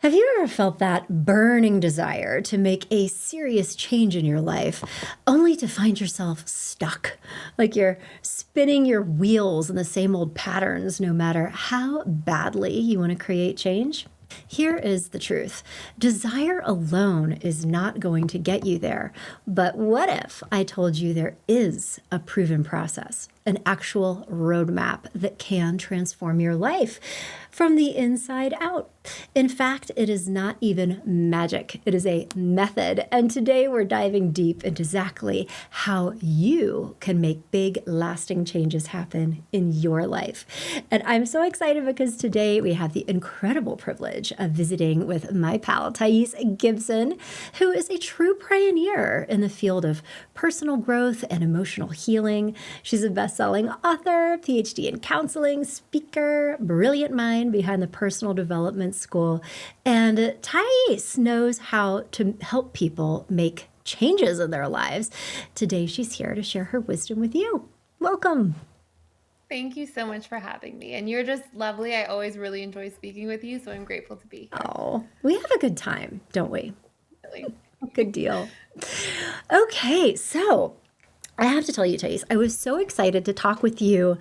Have you ever felt that burning desire to make a serious change in your life, only to find yourself stuck? Like you're spinning your wheels in the same old patterns, no matter how badly you want to create change? Here is the truth. Desire alone is not going to get you there. But what if I told you there is a proven process, an actual roadmap that can transform your life from the inside out? In fact, it is not even magic. It is a method. And today we're diving deep into exactly how you can make big, lasting changes happen in your life. And I'm so excited because today we have the incredible privilege of visiting with my pal, Thais Gibson, who is a true pioneer in the field of personal growth and emotional healing. She's a best-selling author, PhD in counseling, speaker, brilliant mind behind the personal development school. And Thais knows how to help people make changes in their lives. Today, she's here to share her wisdom with you. Welcome. Thank you so much for having me. And you're just lovely. I always really enjoy speaking with you, so I'm grateful to be here. Oh, we have a good time, don't we? Really. Good deal. Okay, so I have to tell you, Thais, I was so excited to talk with you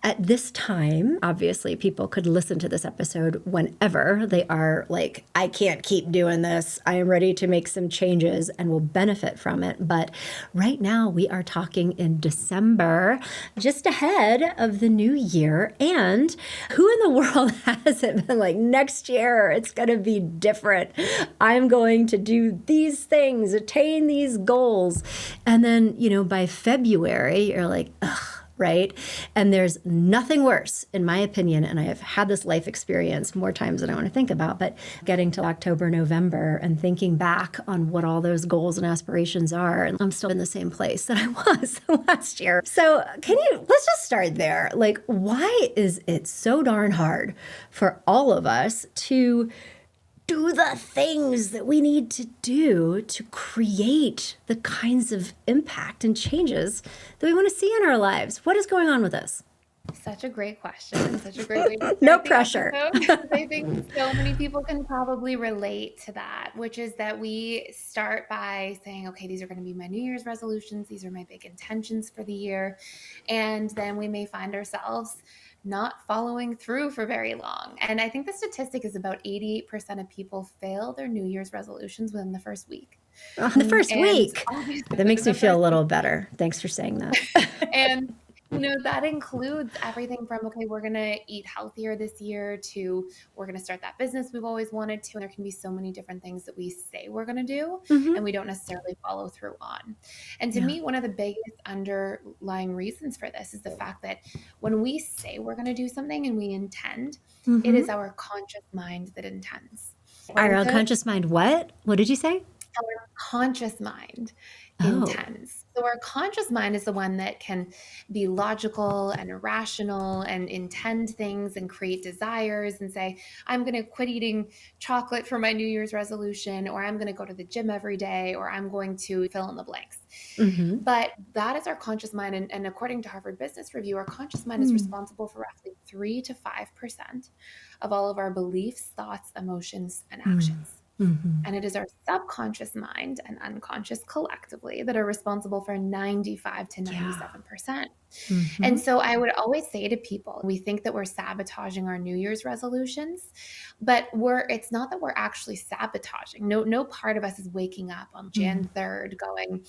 at this time. Obviously, people could listen to this episode whenever they are like, I can't keep doing this. I am ready to make some changes and will benefit from it. But right now, we are talking in December, just ahead of the new year. And who in the world hasn't been like, next year, it's going to be different. I'm going to do these things, attain these goals. And then, by February, you're like, ugh. Right? And there's nothing worse, in my opinion, and I have had this life experience more times than I want to think about, but getting to October, November, and thinking back on what all those goals and aspirations are, and I'm still in the same place that I was last year. So let's just start there. Like, why is it so darn hard for all of us to do the things that we need to do to create the kinds of impact and changes that we want to see in our lives? What is going on with us? Such a great question. Such a great way to start No the pressure. episode. I think so many people can probably relate to that, which is that we start by saying, okay, these are going to be my New Year's resolutions. These are my big intentions for the year. And then we may find ourselves not following through for very long. And I think the statistic is about 88% of people fail their New Year's resolutions within the first week. The first And week. obviously That makes me the feel a first little week. better. Thanks for saying that. And that includes everything from, okay, we're going to eat healthier this year to we're going to start that business we've always wanted to. And there can be so many different things that we say we're going to do and we don't necessarily follow through on. And to me, one of the biggest underlying reasons for this is the fact that when we say we're going to do something and we intend, it is our conscious mind that intends. Our unconscious mind, what? What did you say? Our conscious mind Oh. intends. So our conscious mind is the one that can be logical and rational and intend things and create desires and say, I'm going to quit eating chocolate for my New Year's resolution, or I'm going to go to the gym every day, or I'm going to fill in the blanks. But that is our conscious mind. And according to Harvard Business Review, our conscious mind is responsible for roughly 3 to 5% of all of our beliefs, thoughts, emotions, and actions. And it is our subconscious mind and unconscious collectively that are responsible for 95 to 97%. And so I would always say to people, we think that we're sabotaging our New Year's resolutions, but it's not that we're actually sabotaging. No part of us is waking up on Jan 3rd going,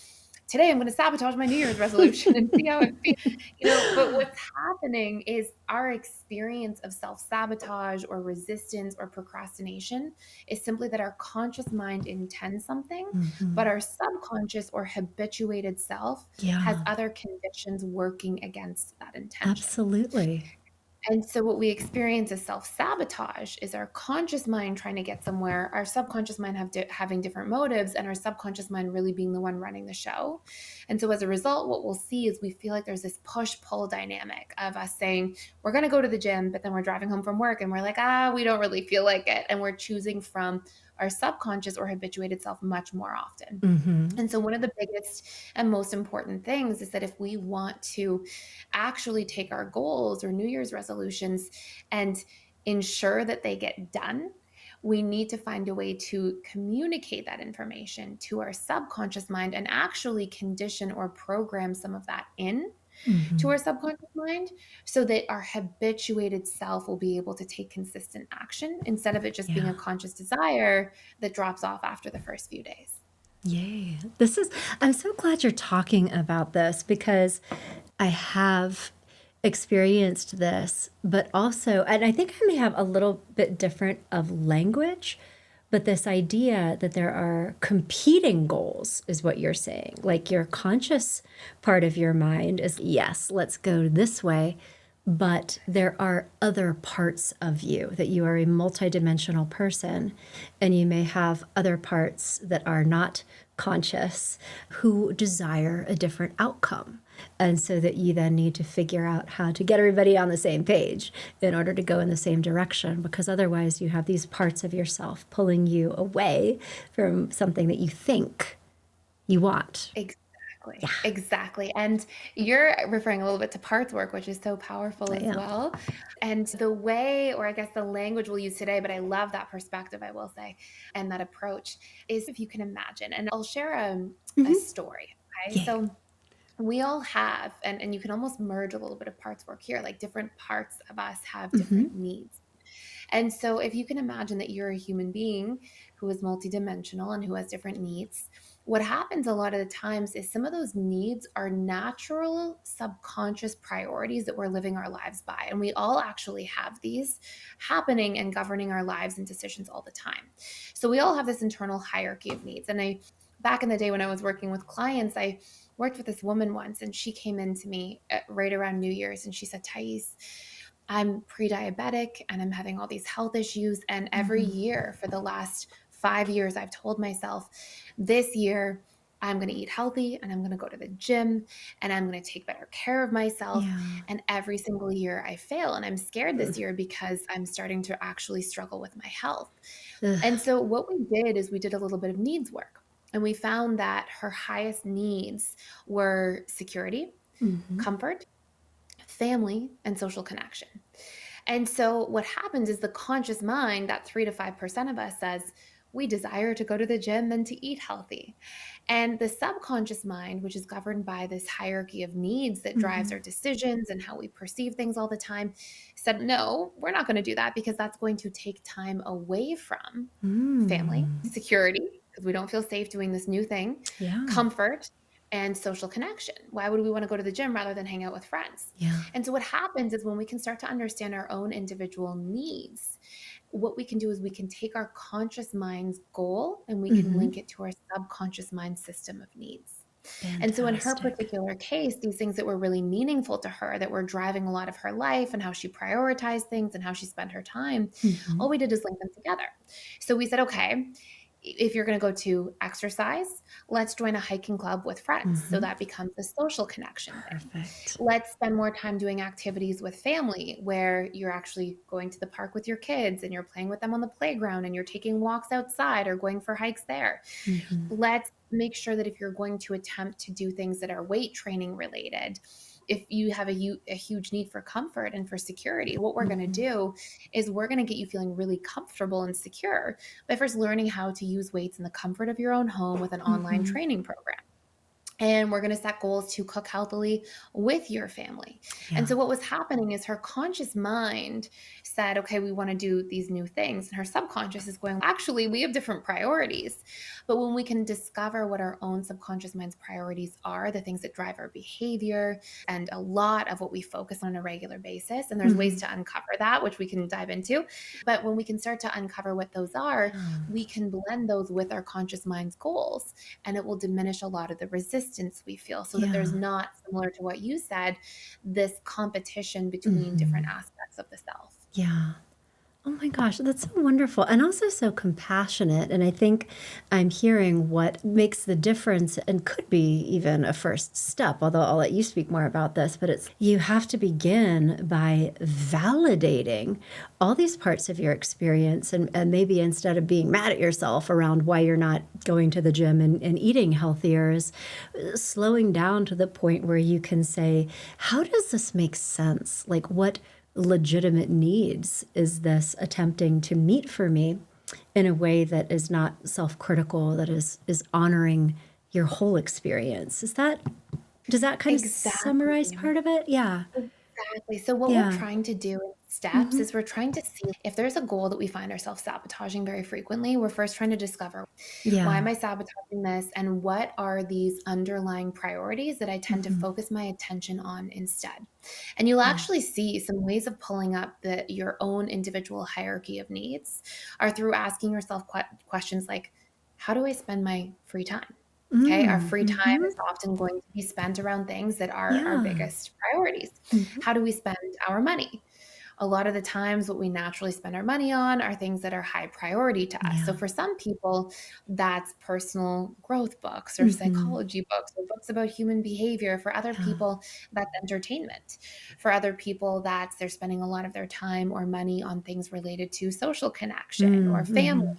today I'm going to sabotage my New Year's resolution and see how it feels. But what's happening is our experience of self-sabotage or resistance or procrastination is simply that our conscious mind intends something, but our subconscious or habituated self has other conditions working against that intention. Absolutely. And so what we experience as self-sabotage is our conscious mind trying to get somewhere, our subconscious mind having different motives, and our subconscious mind really being the one running the show. And so as a result, what we'll see is we feel like there's this push-pull dynamic of us saying, we're going to go to the gym, but then we're driving home from work and we're like, we don't really feel like it. And we're choosing from our subconscious or habituated self much more often. And so one of the biggest and most important things is that if we want to actually take our goals or New Year's resolutions and ensure that they get done, we need to find a way to communicate that information to our subconscious mind and actually condition or program some of that in to our Mhm. subconscious mind so that our habituated self will be able to take consistent action instead of it just being Yeah. a conscious desire that drops off after the first few days. Yay. I'm so glad you're talking about this because I have experienced this, but also, and I think I may have a little bit different of language, but this idea that there are competing goals is what you're saying. Like your conscious part of your mind is, yes, let's go this way. But there are other parts of you that you are a multidimensional person, and you may have other parts that are not conscious who desire a different outcome. And so that you then need to figure out how to get everybody on the same page in order to go in the same direction, because otherwise you have these parts of yourself pulling you away from something that you think you want. Exactly. Yeah, Exactly. And you're referring a little bit to parts work, which is so powerful I as am. well. And the way, or I guess the language we'll use today, but I love that perspective, I will say, and that approach is if you can imagine. And I'll share a Hmm. story. Okay. Yay. So we all have, and you can almost merge a little bit of parts work here, like different parts of us have Hmm. different needs. And so, if you can imagine that you're a human being who is multidimensional and who has different needs, what happens a lot of the times is some of those needs are natural subconscious priorities that we're living our lives by. And we all actually have these happening and governing our lives and decisions all the time. So, we all have this internal hierarchy of needs. And back in the day when I was working with clients, I worked with this woman once and she came in to me right around New Year's and she said, Thais, I'm pre diabetic and I'm having all these health issues. And every Hmm. year for the last 5 years, I've told myself this year, I'm going to eat healthy and I'm going to go to the gym and I'm going to take better care of myself. Yeah. And every single year I fail. And I'm scared Ugh. this year because I'm starting to actually struggle with my health. And Ugh. so what we did is we did a little bit of needs work. And we found that her highest needs were security, Hmm. comfort, family, and social connection. And so what happens is the conscious mind, that 3 to 5% of us says, we desire to go to the gym and to eat healthy. And the subconscious mind, which is governed by this hierarchy of needs that drives Hmm. our decisions and how we perceive things all the time, said, no, we're not going to do that because that's going to take time away from family, Mm. security, because we don't feel safe doing this new thing, Yeah. comfort, and social connection. Why would we want to go to the gym rather than hang out with friends? Yeah. And so, what happens is when we can start to understand our own individual needs, what we can do is we can take our conscious mind's goal and we can Hmm. link it to our subconscious mind system of needs. And so, in her Fantastic. particular case, these things that were really meaningful to her, that were driving a lot of her life and how she prioritized things and how she spent her time, all Hmm. we did is link them together. So, we said, okay, if you're going to go to exercise, let's join a hiking club with friends. So Hmm. that becomes a social connection thing. Perfect. Let's spend more time doing activities with family where you're actually going to the park with your kids and you're playing with them on the playground and you're taking walks outside or going for hikes there. Hmm. Let's make sure that if you're going to attempt to do things that are weight training related, if you have a huge need for comfort and for security, what we're going to Hmm. do is we're going to get you feeling really comfortable and secure by first learning how to use weights in the comfort of your own home with an online Hmm. training program. And we're going to set goals to cook healthily with your family. And Yeah. so, what was happening is her conscious mind said, okay, we want to do these new things. And her subconscious is going, actually, we have different priorities. But when we can discover what our own subconscious mind's priorities are, the things that drive our behavior, and a lot of what we focus on a regular basis, and there's ways Hmm. to uncover that, which we can dive into. But when we can start to uncover what those are, Yeah. we can blend those with our conscious mind's goals and it will diminish a lot of the resistance we feel so that there's Yeah. not, similar to what you said, this competition between different Hmm. aspects of the self. Yeah. Oh my gosh, that's so wonderful and also so compassionate. And I think I'm hearing what makes the difference and could be even a first step, although I'll let you speak more about this. But it's you have to begin by validating all these parts of your experience. And maybe instead of being mad at yourself around why you're not going to the gym and eating healthier, is slowing down to the point where you can say, how does this make sense? Like, what legitimate needs is this attempting to meet for me? in a way that is not self-critical, that is honoring your whole experience. Does that kind of summarize Exactly. part of it? Yeah. Exactly. So what we're Yeah. trying to do in steps Hmm. is we're trying to see if there's a goal that we find ourselves sabotaging very frequently. We're first trying to discover, why Yeah. am I sabotaging this? And what are these underlying priorities that I tend to Hmm. focus my attention on instead? And you'll Yeah. actually see some ways of pulling up your own individual hierarchy of needs are through asking yourself questions like, how do I spend my free time? Okay, our Mm. free time Hmm. is often going to be spent around things that are our Yeah. biggest priorities. Hmm. How do we spend our money? A lot of the times, what we naturally spend our money on are things that are high priority to us. So, Yeah. for some people, that's personal growth books or Hmm. psychology books or books about human behavior. For other Yeah. people, that's entertainment. For other people, that's they're spending a lot of their time or money on things related to social connection or family. Mm-hmm.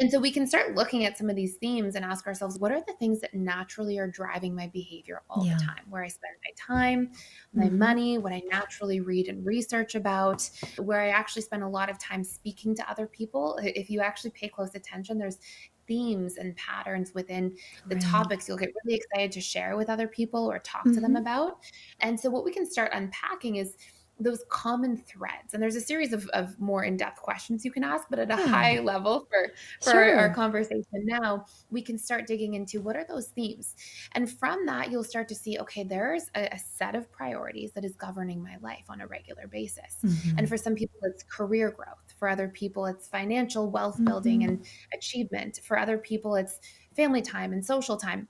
And so we can start looking at some of these themes and ask ourselves, what are the things that naturally are driving my behavior all the Yeah. time? Where I spend my time, my Hmm. money, what I naturally read and research about, where I actually spend a lot of time speaking to other people. If you actually pay close attention, there's themes and patterns within the Right. topics you'll get really excited to share with other people or talk to them Hmm. about. And so what we can start unpacking is those common threads. And there's a series of more in-depth questions you can ask, but at a Yeah. high level for our Sure. conversation now, we can start digging into what are those themes. And from that, you'll start to see, okay, there's a set of priorities that is governing my life on a regular basis. And Hmm. for some people, it's career growth. For other people, it's financial wealth building Hmm. and achievement. For other people, it's family time and social time.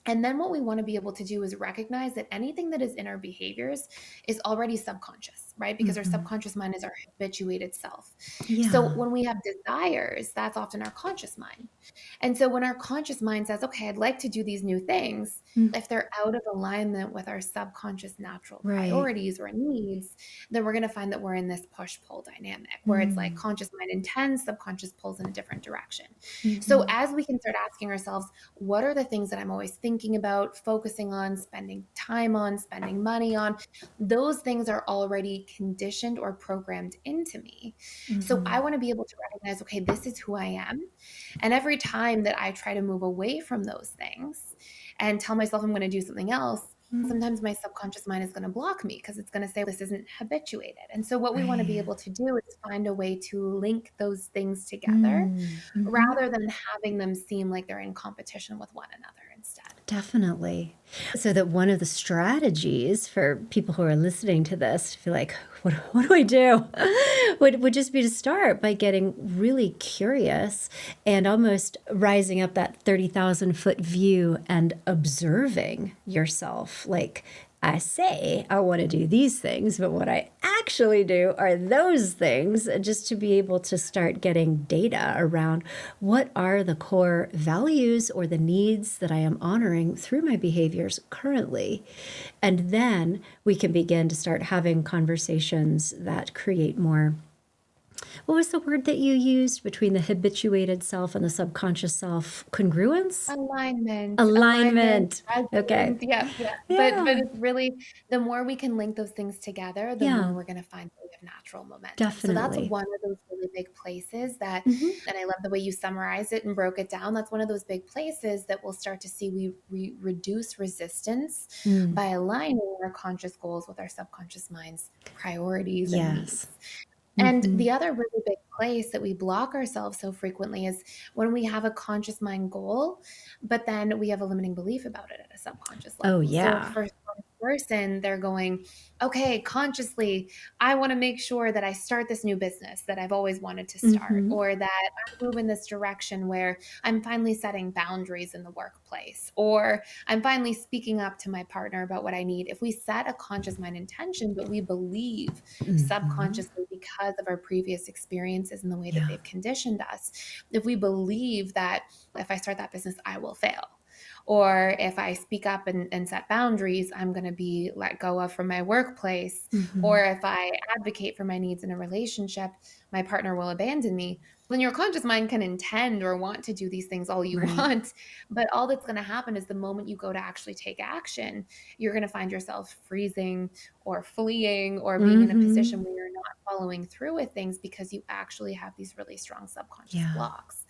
And then what we want to be able to do is recognize that anything that is in our behaviors is already subconscious, right? Because our Hmm. subconscious mind is our habituated self. So Yeah. when we have desires, that's often our conscious mind. And so when our conscious mind says, okay, I'd like to do these new things, Mm. if they're out of alignment with our subconscious natural Right. priorities or needs, then we're going to find that we're in this push pull dynamic where it's like Mm. conscious mind intends, subconscious pulls in a different direction. So Hmm. as we can start asking ourselves, what are the things that I'm always thinking about, focusing on, spending time on, spending money on? Those things are already conditioned or programmed into me. So I Hmm. want to be able to recognize, okay, this is who I am. And every time that I try to move away from those things and tell myself I'm going to do something else, sometimes my subconscious mind is going to block me because it's going to say this isn't habituated. And so what we want to be Right. able to do is find a way to link those things together Mm. Hmm. rather than having them seem like they're in competition with one another instead. Definitely. So that one of the strategies for people who are listening to this to feel like, what do I do? Would just be to start by getting really curious and almost rising up that 30,000-foot view and observing yourself. Like, I say I want to do these things, but what I actually do are those things, just to be able to start getting data around what are the core values or the needs that I am honoring through my behaviors currently. And then we can begin to start having conversations that create more. What was the word that you used between the habituated self and the subconscious self? Congruence? Alignment, Alignment. Okay. presence, yep, yep, but Yeah. it's really the more we can link those things together, the more Yeah. we're gonna find that we have natural momentum. So that's Definitely. one of those really big places that Hmm. and I love the way you summarized it and broke it down. That's one of those big places that we'll start to see we reduce resistance Mm. by aligning our conscious goals with our subconscious mind's priorities and Yes. needs. And Hmm. the other really big place that we block ourselves so frequently is when we have a conscious mind goal, but then we have a limiting belief about it at a subconscious Oh, level. So yeah. for one person, they're going, okay, consciously, I want to make sure that I start this new business that I've always wanted to start, Hmm. or that I move in this direction where I'm finally setting boundaries in the workplace, or I'm finally speaking up to my partner about what I need. If we set a conscious mind intention, but we believe Hmm. subconsciously because of our previous experiences and the way that Yeah. they've conditioned us, if we believe that if I start that business, I will fail. Or if I speak up and set boundaries, I'm going to be let go of from my workplace. Hmm. Or if I advocate for my needs in a relationship, my partner will abandon me. Then your conscious mind can intend or want to do these things all you Right. want, but all that's going to happen is the moment you go to actually take action, you're going to find yourself freezing or fleeing or being in a Mm-hmm. position where you're not following through with things because you actually have these really strong subconscious Yeah. blocks.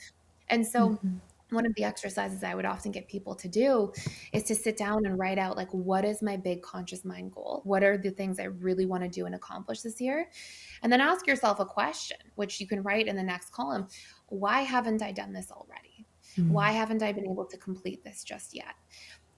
And so Mm-hmm. one of the exercises I would often get people to do is to sit down and write out, like, what is my big conscious mind goal? What are the things I really want to do and accomplish this year? And then ask yourself a question, which you can write in the next column. Why haven't I done this already? Why haven't I been able to complete this just yet?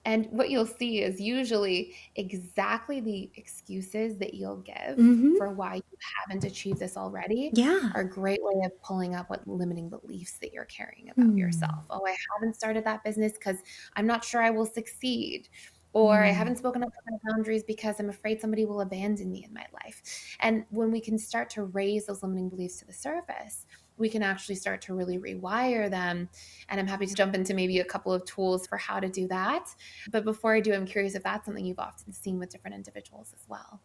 And what you'll see is usually exactly the excuses that you'll give Mm-hmm. for why you haven't achieved this already Yeah. are a great way of pulling up what limiting beliefs that you're carrying about Mm. yourself. Oh, I haven't started that business because I'm not sure I will succeed. Or I Mm. haven't spoken up for my boundaries because I'm afraid somebody will abandon me in my life. And when we can start to raise those limiting beliefs to the surface, we can actually start to really rewire them. And I'm happy to jump into maybe a couple of tools for how to do that. But before I do, I'm curious if that's something you've often seen with different individuals as well.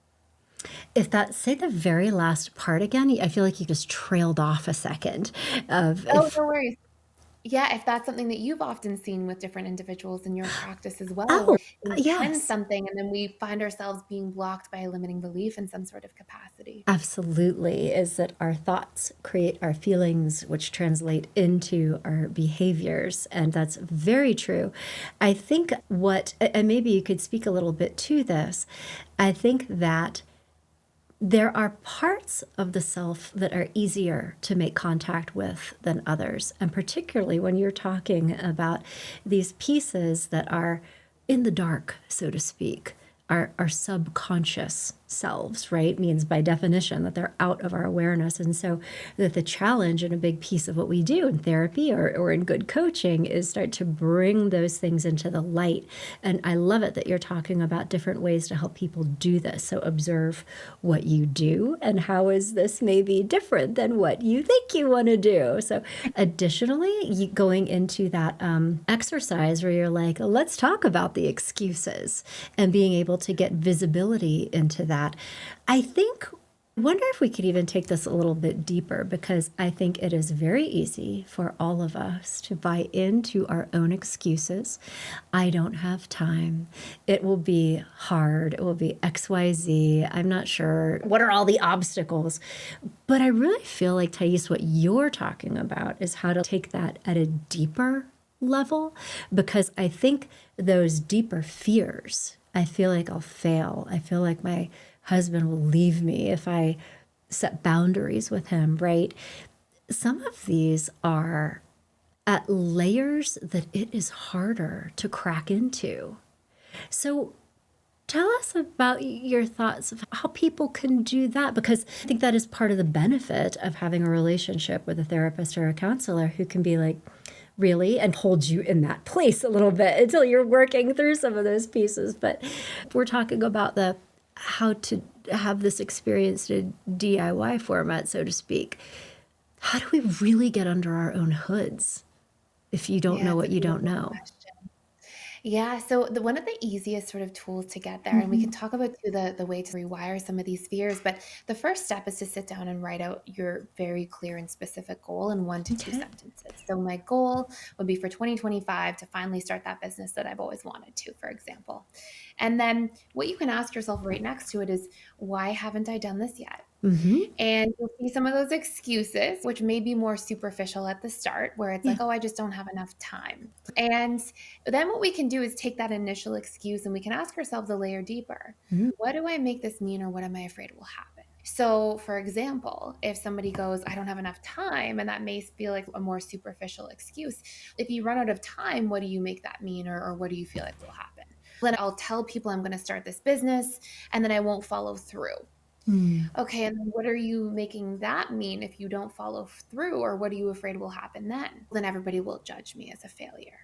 If that, say the very last part again, I feel like you just trailed off a second of Oh, if, no worries. Yeah, if that's something that you've often seen with different individuals in your practice as well, oh, where we intend yes. something and then we find ourselves being blocked by a limiting belief in some sort of capacity. Absolutely, is that our thoughts create our feelings, which translate into our behaviors. And that's very true. I think and maybe you could speak a little bit to this. I think that there are parts of the self that are easier to make contact with than others. And particularly when you're talking about these pieces that are in the dark, so to speak, our subconscious selves, right? Means by definition that they're out of our awareness. And so that the challenge and a big piece of what we do in therapy or in good coaching is start to bring those things into the light. And I love it that you're talking about different ways to help people do this. So observe what you do and how is this maybe different than what you think you want to do. So additionally, going into that exercise where you're like, let's talk about the excuses and being able to get visibility into that. I think wonder if we could even take this a little bit deeper because I think it is very easy for all of us to buy into our own excuses. I don't have time. It will be hard. It will be XYZ. I'm not sure. What are all the obstacles? But I really feel like, Thais, what you're talking about is how to take that at a deeper level because I think those deeper fears, I feel like I'll fail. I feel like my husband will leave me if I set boundaries with him, right? Some of these are at layers that it is harder to crack into. So tell us about your thoughts of how people can do that, because I think that is part of the benefit of having a relationship with a therapist or a counselor who can be like, really, and hold you in that place a little bit until you're working through some of those pieces. But we're talking about the how to have this experience in a DIY format, so to speak. How do we really get under our own hoods if you don't Yeah, know it's a what you don't beautiful know? question. Yeah, so one of the easiest sort of tools to get there, and we can Mm-hmm. talk about too the way to rewire some of these fears, but the first step is to sit down and write out your very clear and specific goal in 1 to 2 Okay. sentences. So my goal would be for 2025 to finally start that business that I've always wanted to, for example. And then what you can ask yourself right next to it is, why haven't I done this yet? Mm-hmm. And you'll see some of those excuses, which may be more superficial at the start, where it's like, Yeah. oh, I just don't have enough time. And then what we can do is take that initial excuse and we can ask ourselves a layer deeper. Mm-hmm. What do I make this mean, or what am I afraid will happen? So, for example, if somebody goes, I don't have enough time, and that may feel like a more superficial excuse, if you run out of time, what do you make that mean, or what do you feel like will happen? Then I'll tell people I'm going to start this business, and then I won't follow through. Mm. Okay, and then what are you making that mean if you don't follow through, or what are you afraid will happen then? Then everybody will judge me as a failure.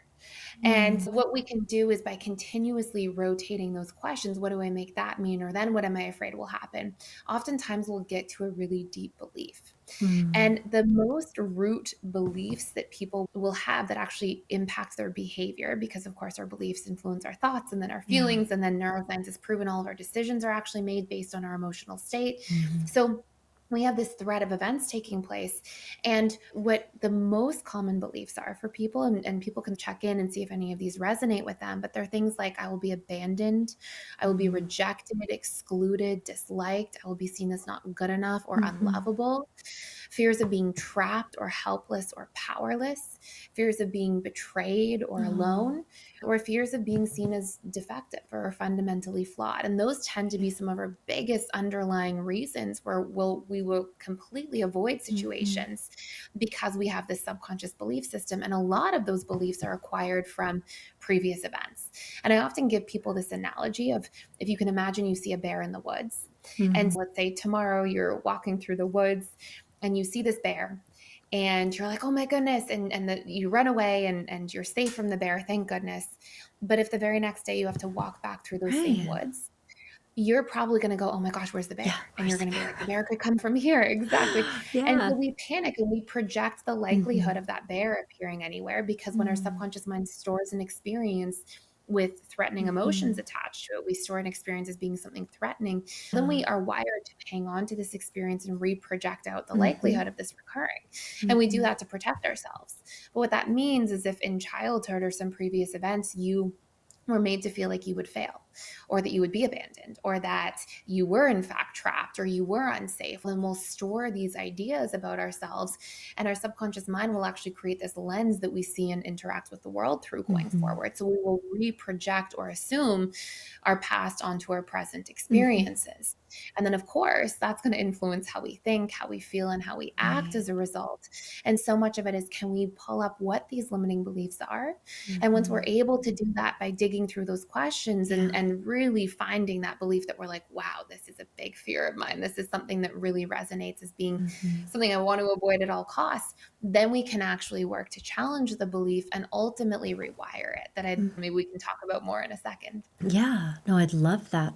And Mm. what we can do is by continuously rotating those questions, what do I make that mean? Or then what am I afraid will happen? Oftentimes we'll get to a really deep belief. Mm. And the most root beliefs that people will have that actually impact their behavior, because of course our beliefs influence our thoughts and then our Yeah. feelings, and then neuroscience has proven all of our decisions are actually made based on our emotional state. Mm. So we have this thread of events taking place. And what the most common beliefs are for people, and people can check in and see if any of these resonate with them, but they're things like, I will be abandoned, I will be Mm-hmm. rejected, excluded, disliked, I will be seen as not good enough or Mm-hmm. unlovable, fears of being trapped or helpless or powerless, fears of being betrayed or Oh, alone, or fears of being seen as defective or fundamentally flawed. And those tend to be some of our biggest underlying reasons where we will completely avoid mm-hmm. situations because we have this subconscious belief system. And a lot of those beliefs are acquired from previous events. And I often give people this analogy of, if you can imagine, you see a bear in the woods. And Mm-hmm. let's say tomorrow you're walking through the woods and you see this bear and you're like, oh my goodness. You run away and you're safe from the bear, thank goodness. But if the very next day you have to walk back through those same Right. woods, you're probably going to go, oh my gosh, where's the Yeah. bear? And Where's you're the going to be like, the bear? bear could come from here. Exactly. And Yeah. so we panic and we project the Mm-hmm. likelihood of that bear appearing anywhere, because when our Mm-hmm. subconscious mind stores an experience with threatening Mm-hmm. emotions attached to it, we store an experience as being something threatening. Then Yeah. we are wired to hang on to this experience and reproject out the Mm-hmm. likelihood of this recurring. And we do Mm-hmm. that to protect ourselves. But what that means is, if in childhood or some previous events you were made to feel like you would fail, or that you would be abandoned, or that you were in fact trapped, or you were unsafe, then we'll store these ideas about ourselves. And our subconscious mind will actually create this lens that we see and interact with the world through going Mm-hmm. forward. So we will reproject or assume our past onto our present Mm-hmm. experiences. And then, of course, that's going to influence how we think, how we feel, and how we act Right. as a result. And so much of it is, can we pull up what these limiting beliefs are? And once we're Mm-hmm. able to do that by digging through those questions Yeah. and really finding that belief that we're like, wow, this is a big fear of mine, this is something that really resonates as being Mm-hmm. something I want to avoid at all costs, then we can actually work to challenge the belief and ultimately rewire it. Maybe we can talk about more in a second. Yeah, no, I'd love that.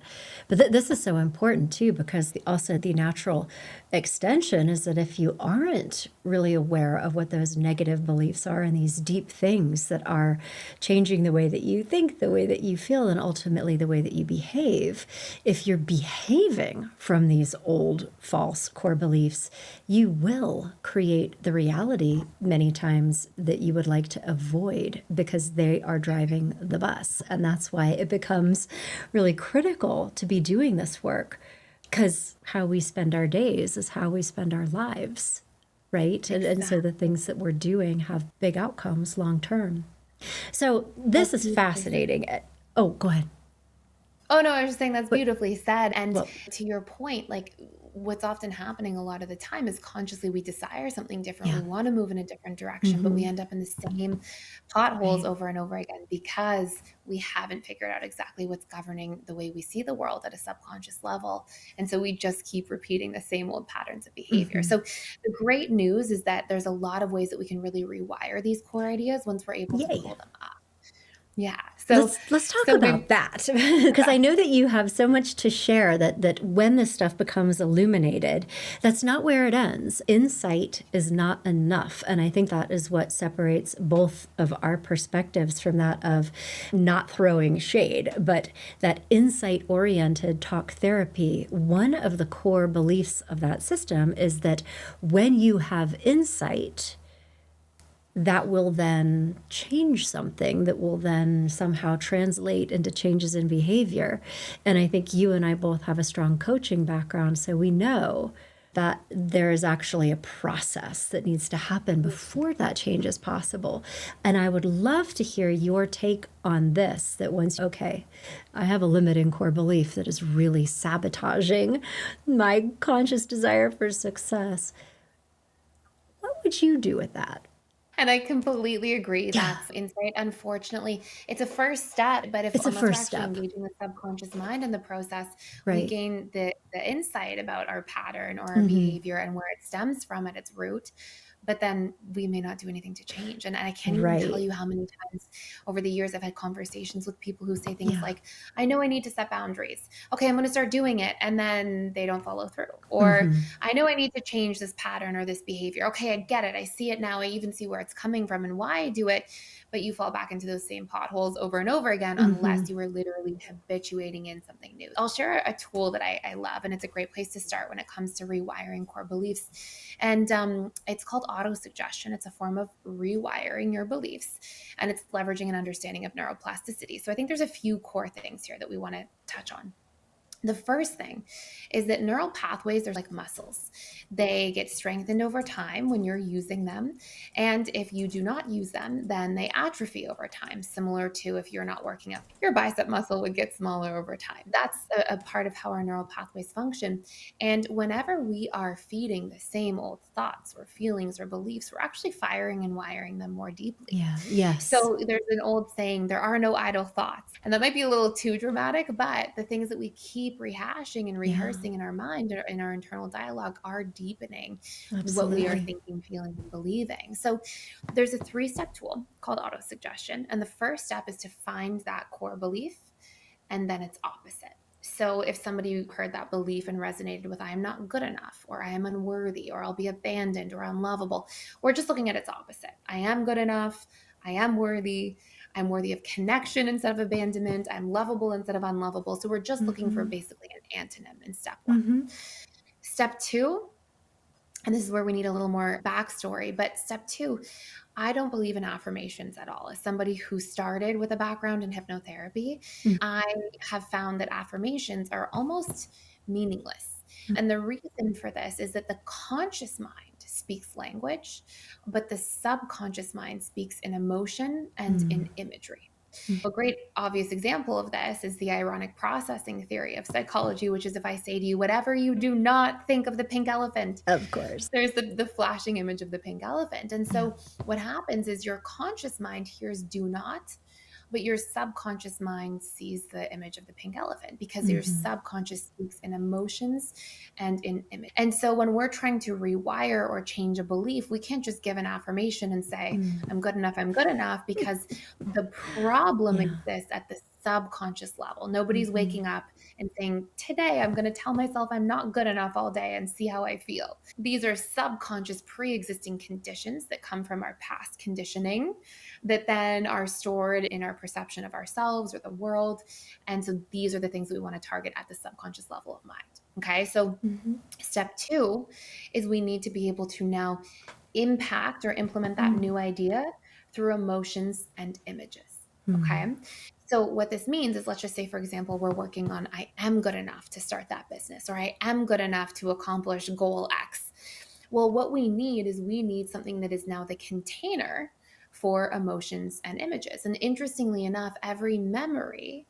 But this is so important too, because also the natural extension is that if you aren't really aware of what those negative beliefs are and these deep things that are changing the way that you think, the way that you feel, and ultimately the way that you behave, if you're behaving from these old false core beliefs, you will create the reality many times that you would like to avoid because they are driving the bus. And that's why it becomes really critical to be doing this work, because how we spend our days is how we spend our lives, right? And so the Exactly. things that we're doing have big outcomes long term. So this That's is beautifully said. fascinating. Oh, go ahead. Oh, no, I was just saying that's But, beautifully said. And well, to your point, like, what's often happening a lot of the time is, consciously we desire something different. We yeah. want to move in a different direction, but we Mm-hmm. end up in the same potholes Right. over and over again because we haven't figured out exactly what's governing the way we see the world at a subconscious level. And so we just keep repeating the same old patterns of behavior. Mm-hmm. So the great news is that there's a lot of ways that we can really rewire these core ideas once we're able to Yay. pull them up. Yeah. Let's talk about Maybe, that because I know that you have so much to share that when this stuff becomes illuminated, that's not where it ends. Insight is not enough, and I think that is what separates both of our perspectives from that of not throwing shade, but that insight-oriented talk therapy. One of the core beliefs of that system is that when you have insight, that will then change something that will then somehow translate into changes in behavior. And I think you and I both have a strong coaching background, so we know that there is actually a process that needs to happen before that change is possible. And I would love to hear your take on this, that once, okay, I have a limiting core belief that is really sabotaging my conscious desire for success. What would you do with that? and I completely agree. Yeah, That's insight. Unfortunately, it's a first step, but if it's a unless we're first actually step, engaging the subconscious mind in the process, we right? gain the insight about our pattern or our Mm-hmm. behavior and where it stems from at its root. but then we may not do anything to change. And I can't even tell Right. you how many times over the years I've had conversations with people who say things Yeah. like, I know I need to set boundaries. Okay, I'm going to start doing it. And then they don't follow through. Or Hmm. I know I need to change this pattern or this behavior. Okay, I get it. I see it now. I even see where it's coming from and why I do it. But you fall back into those same potholes over and over again Hmm. unless you are literally habituating in something new. I'll share a tool that I love, and it's a great place to start when it comes to rewiring core beliefs. And it's called auto suggestion. It's a form of rewiring your beliefs, and it's leveraging an understanding of neuroplasticity. So I think there's a few core things here that we want to touch on. The first thing is that neural pathways are like muscles. They get strengthened over time when you're using them. And if you do not use them, then they atrophy over time, similar to if you're not working out. Your bicep muscle would get smaller over time. That's a part of how our neural pathways function. And whenever we are feeding the same old thoughts or feelings or beliefs, we're actually firing and wiring them more deeply. Yeah. Yes. So there's an old saying, there are no idle thoughts. And that might be a little too dramatic, but the things that we keep rehashing and Yeah. rehearsing in our mind or in our internal dialogue are deepening what we are Absolutely. thinking, feeling, and believing. So there's a 3-step tool called autosuggestion. And the first step is to find that core belief and then its opposite. So if somebody heard that belief and resonated with, I am not good enough, or I am unworthy, or I'll be abandoned, or unlovable, we're just looking at its opposite. I am good enough. I am worthy. I'm worthy of connection instead of abandonment. I'm lovable instead of unlovable. So we're just looking for Hmm. basically an antonym in step one. Hmm. Step two, and this is where we need a little more backstory, but step two, I don't believe in affirmations at all. As somebody who started with a background in hypnotherapy, I have found that affirmations are almost meaningless. And the reason for this is that the conscious mind speaks language, but the subconscious mind speaks in emotion and in Mm. imagery. A great obvious example of this is the ironic processing theory of psychology, which is if I say to you, whatever you do not think of the pink elephant, Of course. there's the flashing image of the pink elephant. And Yeah. so what happens is your conscious mind hears do not, but your subconscious mind sees the image of the pink elephant because your Hmm. subconscious speaks in emotions and in image. And so when we're trying to rewire or change a belief, we can't just give an affirmation and say, I'm good enough, because the problem Yeah. exists at the subconscious level. Nobody's Hmm. waking up and saying, today I'm going to tell myself I'm not good enough all day and see how I feel. These are subconscious pre-existing conditions that come from our past conditioning that then are stored in our perception of ourselves or the world. And so these are the things that we want to target at the subconscious level of mind. Okay. So Hmm. step two is we need to be able to now impact or implement that new idea through emotions and images. Hmm. Okay. So, what this means is, let's just say, for example, we're working on, I am good enough to start that business, or I am good enough to accomplish goal X. Well, what we need is we need something that is now the container for emotions and images. And interestingly enough, every memory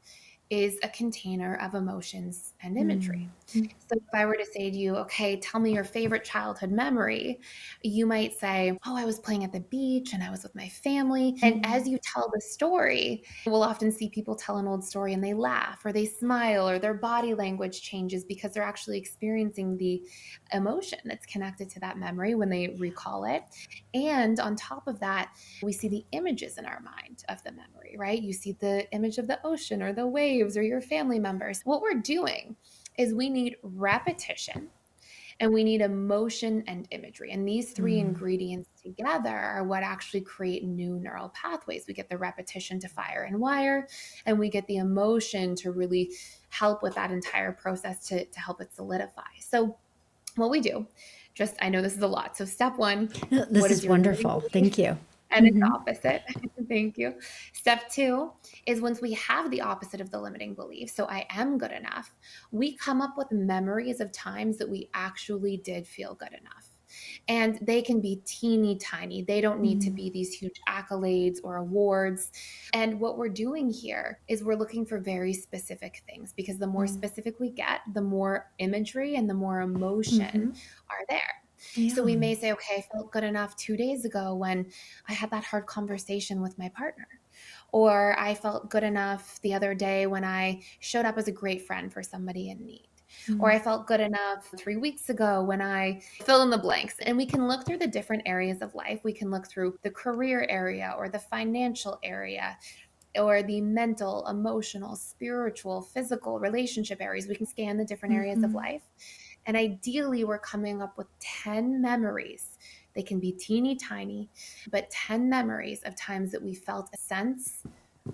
is a container of emotions and imagery. So if I were to say to you, okay, tell me your favorite childhood memory, you might say, oh, I was playing at the beach and I was with my family. And as you tell the story, we'll often see people tell an old story and they laugh or they smile or their body language changes because they're actually experiencing the emotion that's connected to that memory when they recall it. And on top of that, we see the images in our mind of the memory, right? You see the image of the ocean or the waves or your family members. What we're doing is we need repetition and we need emotion and imagery. And these three ingredients together are what actually create new neural pathways. We get the repetition to fire and wire, and we get the emotion to really help with that entire process to help it solidify. So, what we do, just I know this is a lot. So, step one, No, this what is is your limiting wonderful. belief? Thank you. And its Hmm. opposite. Thank you. Step two is once we have the opposite of the limiting belief, so I am good enough, we come up with memories of times that we actually did feel good enough. And they can be teeny tiny. They don't need to be these huge accolades or awards. And what we're doing here is we're looking for very specific things because the more specific we get, the more imagery and the more emotion Hmm. are there. So Yeah. we may say, okay, I felt good enough 2 days ago when I had that hard conversation with my partner. Or I felt good enough the other day when I showed up as a great friend for somebody in need. Or Mm. I felt good enough 3 weeks ago when I fill in the blanks. And we can look through the different areas of life. We can look through the career area or the financial area or the mental, emotional, spiritual, physical, relationship areas. We can scan the different areas of Mhm. life. And ideally, we're coming up with 10 memories. They can be teeny tiny, but 10 memories of times that we felt a sense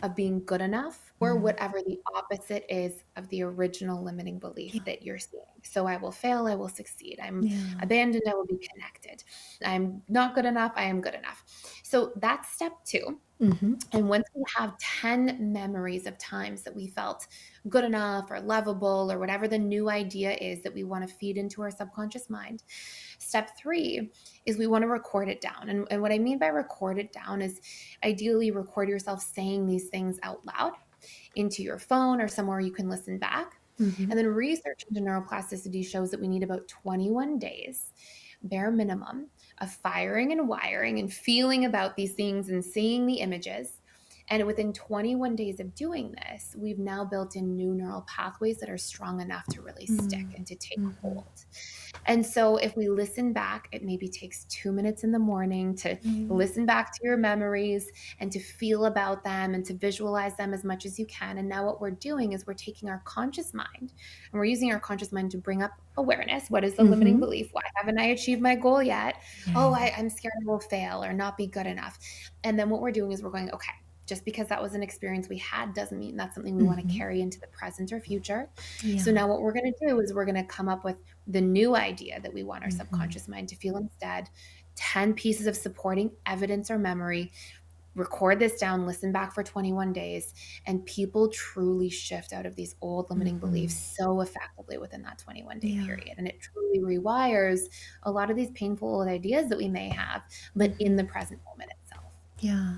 of being good enough or Mm. whatever the opposite is of the original limiting Yeah. belief that you're seeing. So I will fail, I will succeed. I'm Yeah. abandoned, I will be connected. I'm not good enough, I am good enough. So that's step two. Mhm. And once we have 10 memories of times that we felt good enough or lovable or whatever the new idea is that we want to feed into our subconscious mind, step three is we want to record it down. And what I mean by record it down is ideally record yourself saying these things out loud into your phone or somewhere you can listen back. Mhm. And then research into neuroplasticity shows that we need about 21 days, bare minimum, of firing and wiring and feeling about these things and seeing the images. And within 21 days of doing this, we've now built in new neural pathways that are strong enough to really stick Mm. and to take Mhm. hold. And so if we listen back, it maybe takes 2 minutes in the morning to Mm. listen back to your memories and to feel about them and to visualize them as much as you can. And now what we're doing is we're taking our conscious mind and we're using our conscious mind to bring up awareness. What is the limiting Mhm. belief? Why haven't I achieved my goal yet? Yeah. Oh, I'm scared I will fail or not be good enough. And then what we're doing is we're going, okay, just because that was an experience we had doesn't mean that's something we want to Mhm. carry into the present or future. So Yeah. now what we're going to do is we're going to come up with the new idea that we want our Mhm. subconscious mind to feel instead. 10 pieces of supporting evidence or memory, record this down, listen back for 21 days, and people truly shift out of these old limiting Mhm. beliefs so effectively within that 21-day Yeah. period. And it truly rewires a lot of these painful old ideas that we may have, but in the Mhm. present moment itself. Yeah.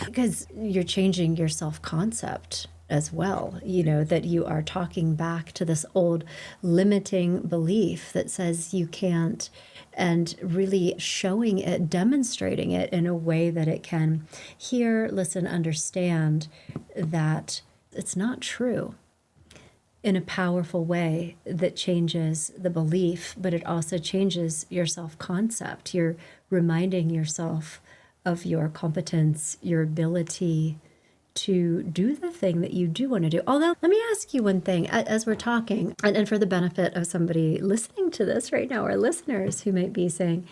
Because you're changing your self concept as well, that you are talking back to this old limiting belief that says you can't, and really showing it, demonstrating it in a way that it can hear, listen, understand that it's not true, in a powerful way that changes the belief, but it also changes your self concept. You're reminding yourself of your competence, your ability to do the thing that you do want to do. Although, let me ask you one thing as we're talking, and for the benefit of somebody listening to this right now, or listeners who might be saying,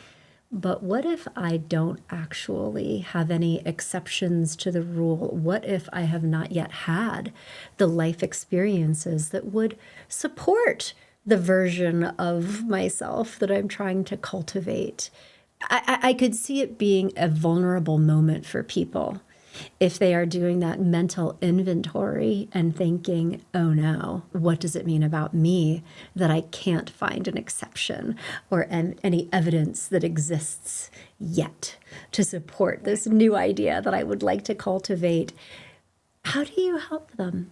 but what if I don't actually have any exceptions to the rule? What if I have not yet had the life experiences that would support the version of myself that I'm trying to cultivate? I could see it being a vulnerable moment for people if they are doing that mental inventory and thinking, oh no, what does it mean about me that I can't find an exception or any evidence that exists yet to support Right. this new idea that I would like to cultivate? How do you help them?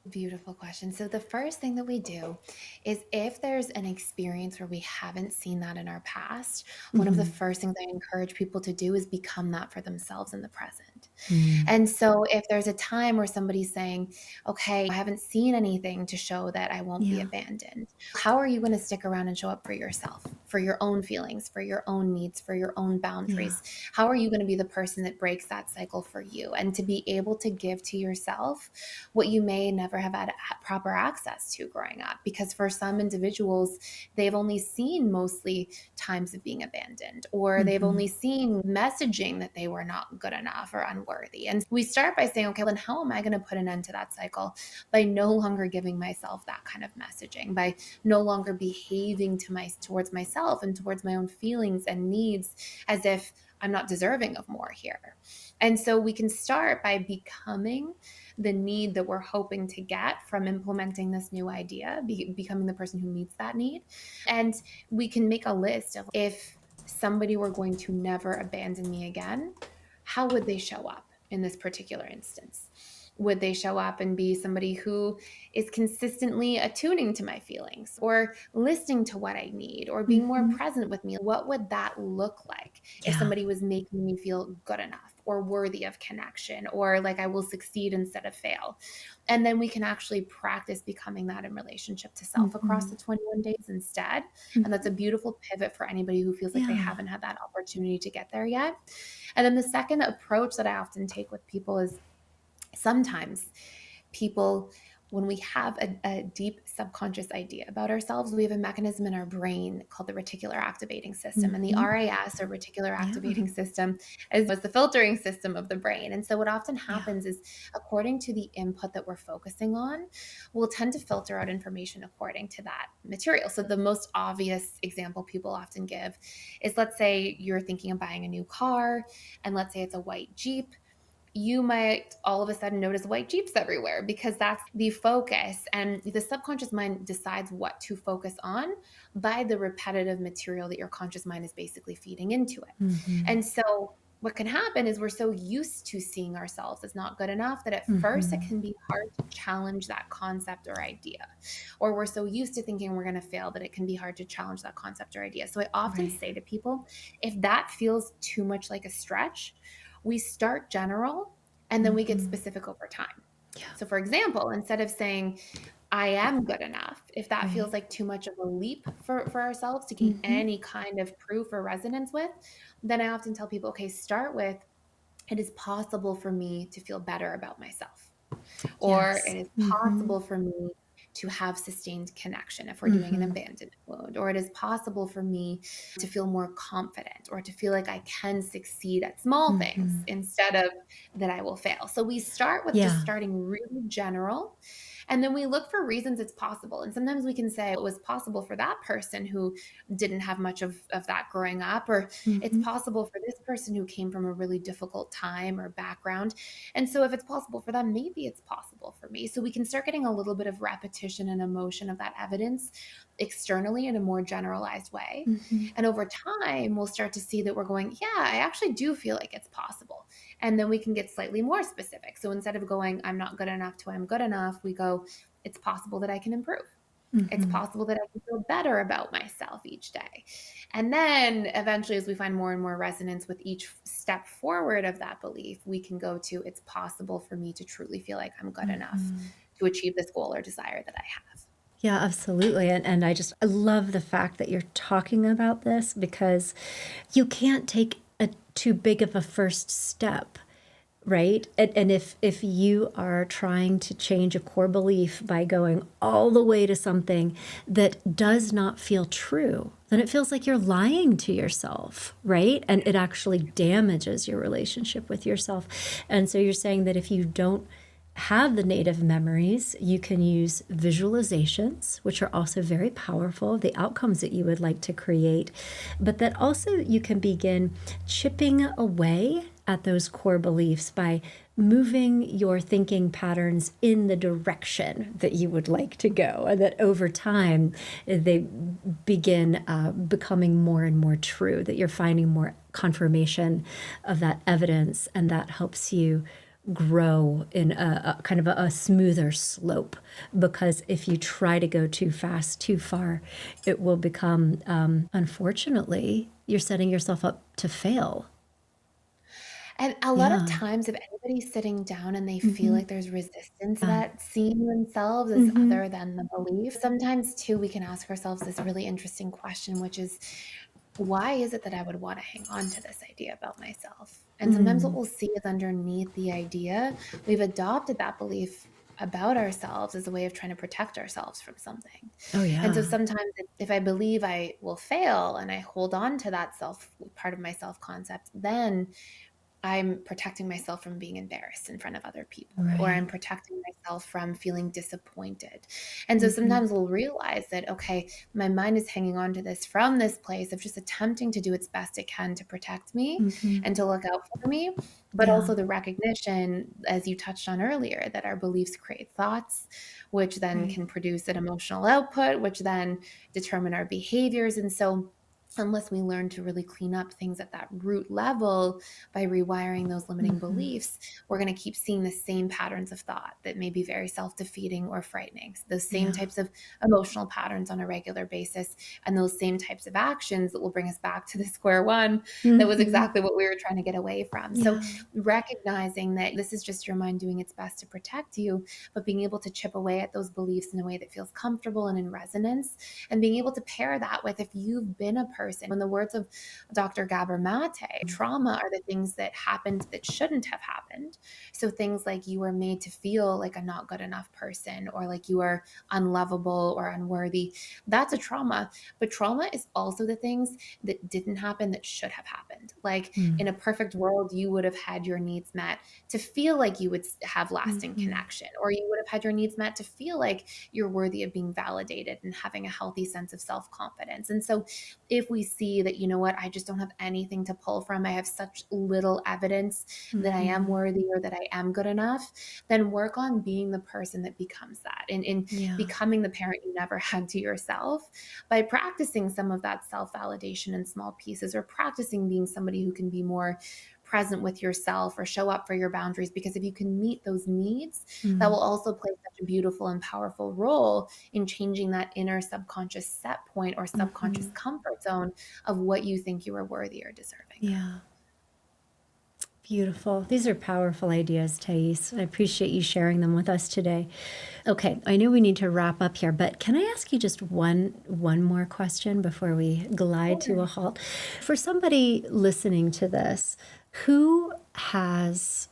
Beautiful question. So, the first thing that we do is if there's an experience where we haven't seen that in our past, one of the Mhm. first things I encourage people to do is become that for themselves in the present. Mm. And so, if there's a time where somebody's saying, okay, I haven't seen anything to show that I won't be Yeah. abandoned, how are you going to stick around and show up for yourself, for your own feelings, for your own needs, for your own Yeah. boundaries? How are you going to be the person that breaks that cycle for you and to be able to give to yourself what you may never have had proper access to growing up? Because for some individuals, they've only seen mostly times of being abandoned, or they've Mhm. only seen messaging that they were not good enough or unworthy. And we start by saying, okay, then how am I going to put an end to that cycle? By no longer giving myself that kind of messaging, by no longer behaving towards myself and towards my own feelings and needs as if I'm not deserving of more here. And so we can start by becoming the need that we're hoping to get from implementing this new idea, becoming the person who meets that need. And we can make a list of, if somebody were going to never abandon me again, how would they show up in this particular instance? Would they show up and be somebody who is consistently attuning to my feelings or listening to what I need or being more Mhm. present with me? What would that look like if Yeah. somebody was making me feel good enough? or worthy of connection, or like I will succeed instead of fail. And then we can actually practice becoming that in relationship to self across Mhm. the 21 days instead. And that's a Mhm. beautiful pivot for anybody who feels like they Yeah. haven't had that opportunity to get there yet. And then the second approach that I often take with people is sometimes people, when we have a deep subconscious idea about ourselves, we have a mechanism in our brain called the reticular activating system. And the Mhm. RAS, or reticular Yeah. activating system, is the filtering system of the brain. And so what often Yeah. happens is, according to the input that we're focusing on, we'll tend to filter out information according to that material. So the most obvious example people often give is, let's say you're thinking of buying a new car, and let's say it's a white Jeep. You might all of a sudden notice white Jeeps everywhere because that's the focus. And the subconscious mind decides what to focus on by the repetitive material that your conscious mind is basically feeding into it. Mhm. And so what can happen is we're so used to seeing ourselves as not good enough that at first it Mhm. can be hard to challenge that concept or idea. Or we're so used to thinking we're going to fail that it can be hard to challenge that concept or idea. So I often Right. say to people, if that feels too much like a stretch, we start general and then we get Mhm. specific over time. Yeah. So, for example, instead of saying, I am good enough, if that Right. feels like too much of a leap for ourselves to gain Mhm. any kind of proof or resonance with, then I often tell people, okay, start with, it is possible for me to feel better about myself, or Yes. it is Mhm. possible for me to have sustained connection if we're doing an Mhm. abandonment wound, or it is possible for me to feel more confident or to feel like I can succeed at small things Mhm. instead of that I will fail. So we start with just Yeah. starting really general, and then we look for reasons it's possible. And sometimes we can say it was possible for that person who didn't have much of that growing up, or it's Mhm. possible for this person who came from a really difficult time or background. And so if it's possible for them, maybe it's possible for me. So we can start getting a little bit of repetition and emotion of that evidence externally in a more generalized way. Mhm. And over time, we'll start to see that we're going, yeah, I actually do feel like it's possible. And then we can get slightly more specific. So instead of going, I'm not good enough to I'm good enough, we go, it's possible that I can improve. It's Mhm. possible that I can feel better about myself each day. And then eventually, as we find more and more resonance with each step forward of that belief, we can go to, it's possible for me to truly feel like I'm good enough Mhm. to achieve this goal or desire that I have. Yeah, absolutely. And I love the fact that you're talking about this because you can't take a too big of a first step, right? And if you are trying to change a core belief by going all the way to something that does not feel true, then it feels like you're lying to yourself, right? And it actually damages your relationship with yourself. And so you're saying that if you don't have the native memories, you can use visualizations, which are also very powerful, the outcomes that you would like to create, but that also you can begin chipping away at those core beliefs by moving your thinking patterns in the direction that you would like to go, and that over time they begin becoming more and more true, that you're finding more confirmation of that evidence, and that helps you grow in a kind of a smoother slope, because if you try to go too fast, too far, it will become, unfortunately, you're setting yourself up to fail. And a lot of Yeah. times, if anybody's sitting down and they feel Hmm. like there's resistance to Yeah. that, seeing themselves as Hmm. other than the belief, sometimes too, we can ask ourselves this really interesting question, which is, why is it that I would want to hang on to this idea about myself? And sometimes what Mm. we'll see is underneath the idea, we've adopted that belief about ourselves as a way of trying to protect ourselves from something. Oh, And so yeah. sometimes if I believe I will fail and I hold on to that self part of my self concept, then I'm protecting myself from being embarrassed in front of other people, or Right. I'm protecting myself from feeling disappointed. And so Hmm. sometimes we'll realize that, okay, my mind is hanging on to this from this place of just attempting to do its best it can to protect me Hmm. and to look out for me, but Yeah. also the recognition, as you touched on earlier, that our beliefs create thoughts, which then Right. can produce an emotional output, which then determine our behaviors. And so unless we learn to really clean up things at that root level by rewiring those limiting Mhm. beliefs, we're going to keep seeing the same patterns of thought that may be very self defeating or frightening. So those same Yeah. types of emotional patterns on a regular basis, and those same types of actions that will bring us back to the square one that was Mhm. exactly what we were trying to get away from. So Yeah. recognizing that this is just your mind doing its best to protect you, but being able to chip away at those beliefs in a way that feels comfortable and in resonance, and being able to pair that with, if you've been a person, in the words of Dr. Gabor Mate, trauma are the things that happened that shouldn't have happened. So things like you were made to feel like a not good enough person, or like you are unlovable or unworthy, that's a trauma. But trauma is also the things that didn't happen that should have happened. Like in Mm. a perfect world, you would have had your needs met to feel like you would have lasting Mhm. connection, or you would have had your needs met to feel like you're worthy of being validated and having a healthy sense of self confidence. And so, if we see that, you know what, I just don't have anything to pull from, I have such little evidence that I am Mhm. worthy or that I am good enough, then work on being the person that becomes that, and in Yeah. becoming the parent you never had to yourself, by practicing some of that self validation in small pieces, or practicing being somebody who can be more present with yourself or show up for your boundaries. Because if you can meet those needs, that will Mm. also play such a beautiful and powerful role in changing that inner subconscious set point or subconscious Mhm. comfort zone of what you think you are worthy or deserving of. Yeah. Beautiful. These are powerful ideas, Thais. I appreciate you sharing them with us today. Okay, I know we need to wrap up here, but can I ask you just one more question before we glide to a halt? For somebody listening to this who has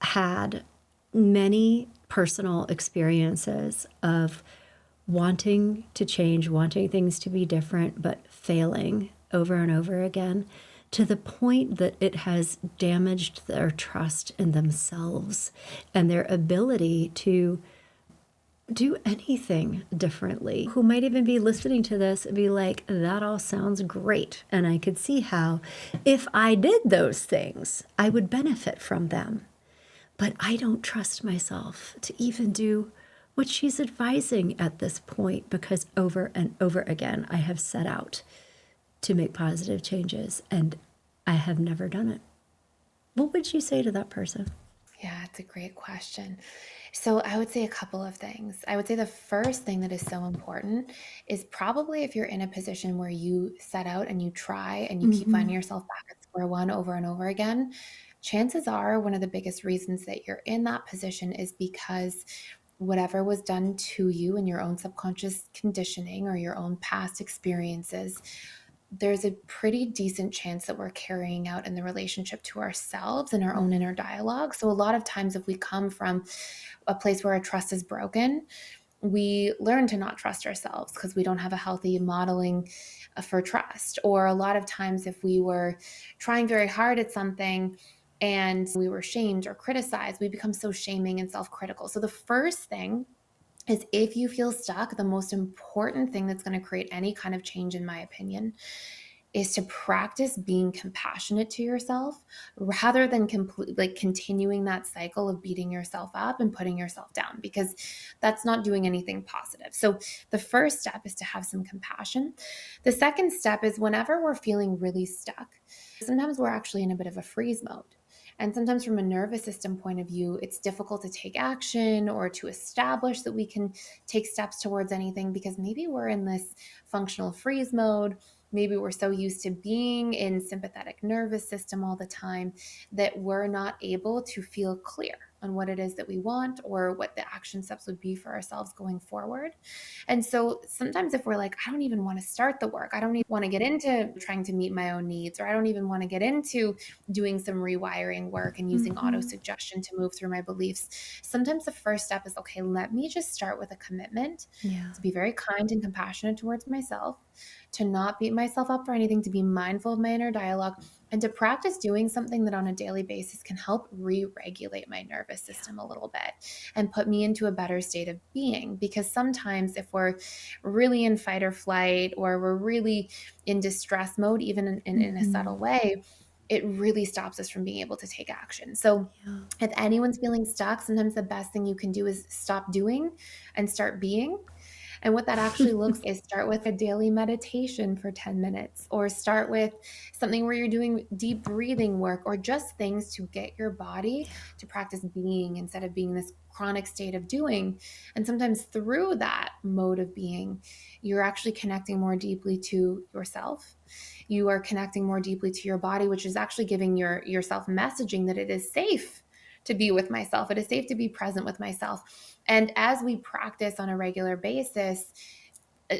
had many personal experiences of wanting to change, wanting things to be different, but failing over and over again, to the point that it has damaged their trust in themselves and their ability to do anything differently, who might even be listening to this and be like, that all sounds great. And I could see how, if I did those things, I would benefit from them. But I don't trust myself to even do what she's advising at this point, because over and over again, I have set out to make positive changes and I have never done it. What would you say to that person? Yeah, it's a great question. So, I would say a couple of things. I would say the first thing that is so important is probably if you're in a position where you set out and you try and you keep Mm-hmm. finding yourself back at square one over and over again, chances are one of the biggest reasons that you're in that position is because whatever was done to you in your own subconscious conditioning or your own past experiences, there's a pretty decent chance that we're carrying out in the relationship to ourselves and our own Mm-hmm. inner dialogue. So, a lot of times, if we come from a place where our trust is broken, we learn to not trust ourselves because we don't have a healthy modeling for trust. Or a lot of times, if we were trying very hard at something and we were shamed or criticized, we become so shaming and self critical. So, the first thing is, if you feel stuck, the most important thing that's going to create any kind of change, in my opinion, is to practice being compassionate to yourself rather than like continuing that cycle of beating yourself up and putting yourself down, because that's not doing anything positive. So the first step is to have some compassion. The second step is, whenever we're feeling really stuck, sometimes we're actually in a bit of a freeze mode. And sometimes, from a nervous system point of view, it's difficult to take action or to establish that we can take steps towards anything, because maybe we're in this functional freeze mode. Maybe we're so used to being in sympathetic nervous system all the time that we're not able to feel clear on what it is that we want or what the action steps would be for ourselves going forward. And so sometimes, if we're like, I don't even want to start the work, I don't even want to get into trying to meet my own needs, or I don't even want to get into doing some rewiring work and using auto Mm-hmm. suggestion to move through my beliefs, sometimes the first step is, okay, let me just start with a commitment Yeah. to be very kind and compassionate towards myself, to not beat myself up for anything, to be mindful of my inner dialogue, and to practice doing something that on a daily basis can help re regulate my nervous system a little bit and put me into a better state of being. Because sometimes, if we're really in fight or flight, or we're really in distress mode, even in a Mm-hmm. subtle way, it really stops us from being able to take action. So, Yeah. if anyone's feeling stuck, sometimes the best thing you can do is stop doing and start being. And what that actually looks is start with a daily meditation for 10 minutes, or start with something where you're doing deep breathing work, or just things to get your body to practice being instead of being this chronic state of doing. And sometimes through that mode of being, you're actually connecting more deeply to yourself. You are connecting more deeply to your body, which is actually giving yourself messaging that it is safe to be with myself. It is safe to be present with myself. And as we practice on a regular basis,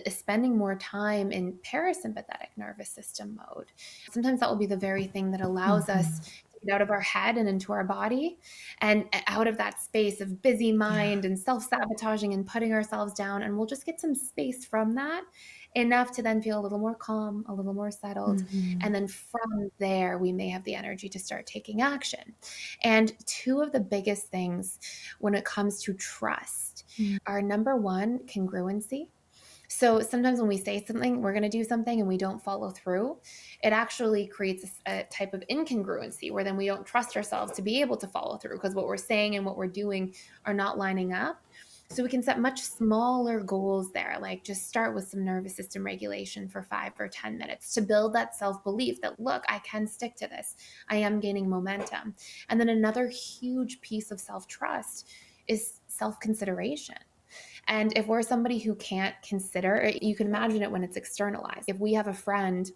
spending more time in parasympathetic nervous system mode, sometimes that will be the very thing that allows us Mhm. to get out of our head and into our body, and out of that space of busy Yeah. mind and self-sabotaging and putting ourselves down. And we'll just get some space from that, enough to then feel a little more calm, a little more settled. Mhm. And then from there, we may have the energy to start taking action. And two of the biggest things when it comes to trust Mm. are, number one, congruency. So sometimes when we say something, we're going to do something and we don't follow through, it actually creates a type of incongruency where then we don't trust ourselves to be able to follow through, because what we're saying and what we're doing are not lining up. So we can set much smaller goals there, like just start with some nervous system regulation for 5 or 10 minutes to build that self belief that, look, I can stick to this. I am gaining momentum. And then another huge piece of self trust is self consideration. And if we're somebody who can't consider, you can imagine it when it's externalized. If we have a friend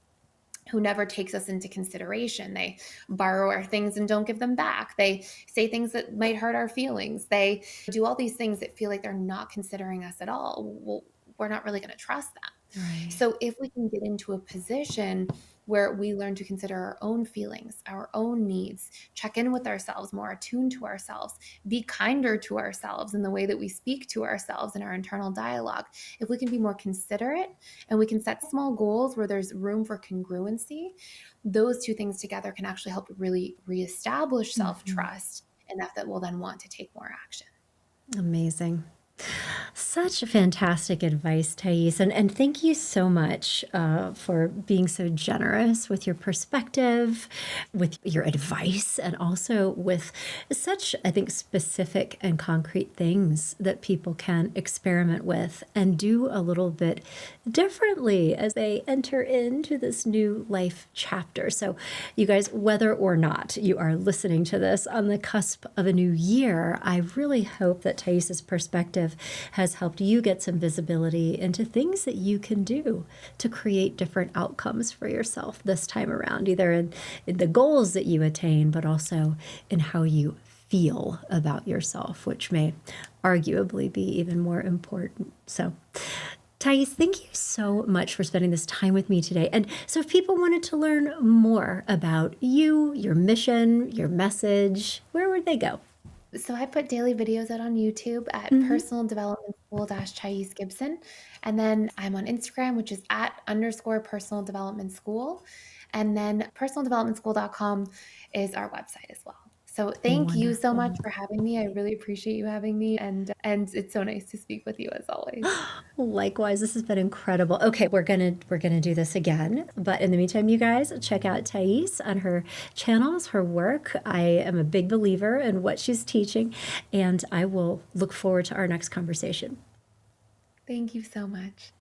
who never takes us into consideration, they borrow our things and don't give them back, they say things that might hurt our feelings, they do all these things that feel like they're not considering us at all, well, we're not really going to trust them. Right. So if we can get into a position where we learn to consider our own feelings, our own needs, check in with ourselves, more attuned to ourselves, be kinder to ourselves in the way that we speak to ourselves in our internal dialogue, if we can be more considerate and we can set small goals where there's room for congruency, those two things together can actually help really reestablish self Mhm. trust enough that we'll then want to take more action. Amazing. Such fantastic advice, Thais. And thank you so much for being so generous with your perspective, with your advice, and also with such, I think, specific and concrete things that people can experiment with and do a little bit differently as they enter into this new life chapter. So, you guys, whether or not you are listening to this on the cusp of a new year, I really hope that Thais's perspective has helped you get some visibility into things that you can do to create different outcomes for yourself this time around, either in the goals that you attain, but also in how you feel about yourself, which may arguably be even more important. So, Thais, thank you so much for spending this time with me today. And so, if people wanted to learn more about you, your mission, your message, where would they go? So I put daily videos out on YouTube at Hmm. personal development school Thais Gibson. And then I'm on Instagram, which is at underscore personal development school. And then personaldevelopmentschool.com is our website as well. So thank you so Wonderful. much for having me. I really appreciate you having me. And it's so nice to speak with you as always. Likewise, this has been incredible. Okay, we're gonna do this again. But in the meantime, you guys check out Thais on her channels, her work. I am a big believer in what she's teaching, and I will look forward to our next conversation. Thank you so much.